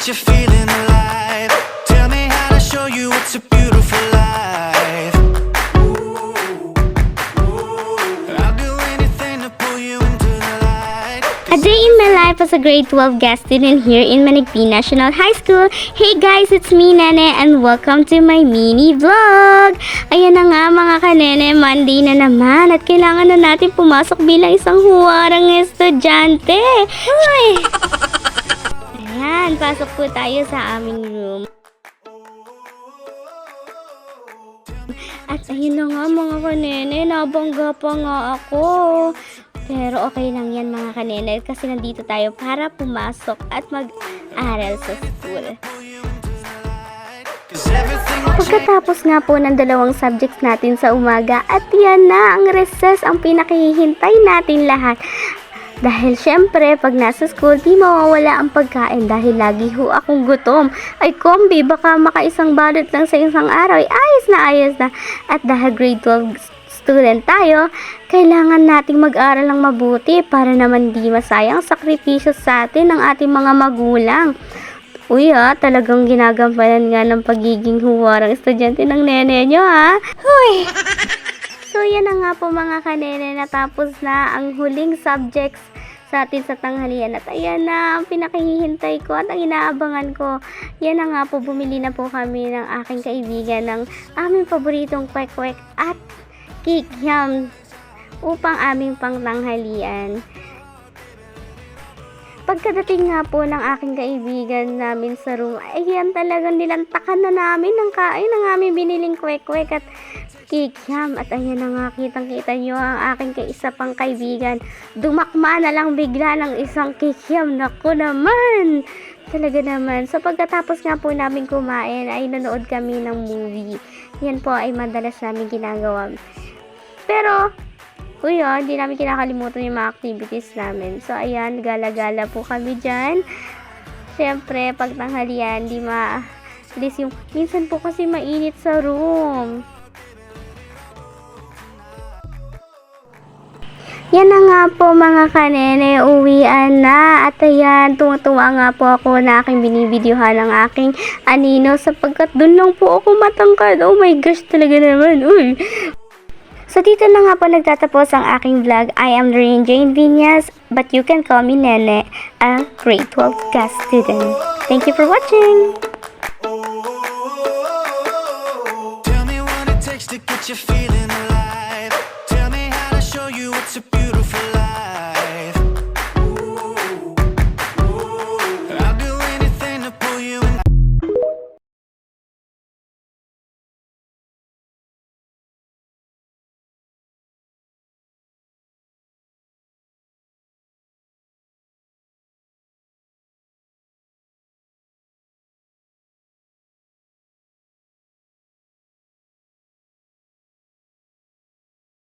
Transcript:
get you feeling alive. Tell me how to show you it's a beautiful life. I'll do anything to pull you into the light. A day in my life as a grade 12 guest student here in Manigpi National High School. Hey guys, it's me, Nene, and welcome to my mini vlog. Ayan na nga mga kanene, Monday na naman at kailangan na natin pumasok bilang isang huwarang estudyante. Hoy! Ayan, pasok po tayo sa aming room. At ayun na nga mga kanene, nabangga pa nga ako. Pero okay lang yan mga kanene kasi nandito tayo para pumasok at mag-aral sa school. Pagkatapos nga po ng dalawang subjects natin sa umaga at yan na ang recess ang pinakahihintay natin lahat. Dahil syempre pag nasa school di mawawala ang pagkain dahil lagi ho akong gutom. Ay kombi, baka makaisang balot lang sa isang araw ay ayos na. At dahil grade 12 student tayo, kailangan nating mag-aral ng mabuti para naman di masayang sakripisyo sa atin ng ating mga magulang. Uy talagang ginagampanan nga ng pagiging huwarang estudyante ng nene nyo Huy! So yan na nga po mga kanene, natapos na ang huling subjects sa atin sa tanghalian at ayan na ang pinakahihintay ko at ang inaabangan ko. Yan na nga po, bumili na po kami ng aking kaibigan ng aming paboritong kwek-kwek at kikiam upang aming pangtanghalian. Pagkadating nga po ng aking kaibigan namin sa room, ayan talagang nilantakan na namin ng kain ng aming biniling kwek-kwek at kikiam. At ayan na nga, kitang-kita nyo ang aking kaisa pang kaibigan. Dumakma na lang bigla ng isang kikiam. Naku naman! Talaga naman. So pagkatapos nga po namin kumain ay nanood kami ng movie. Yan po ay madalas namin ginagawa. Pero hindi namin kinakalimutan yung mga activities namin. So, ayan, gala-gala po kami dyan. Siyempre, pag tanghalian, di maalis yung... Minsan po kasi mainit sa room. Yan na nga po mga kanene, uwian na. At ayan, tuwa nga po ako na aking binibidyohan ng aking anino sapagkat dun lang po ako matangkad. Oh my gosh, talaga naman. Uy! So dito na nga po nagtatapos ang aking vlog. I am Doreen Jane Viñas, but you can call me Nene, a grade 12 guest student. Thank you for watching! Tell me what it takes to get you feeling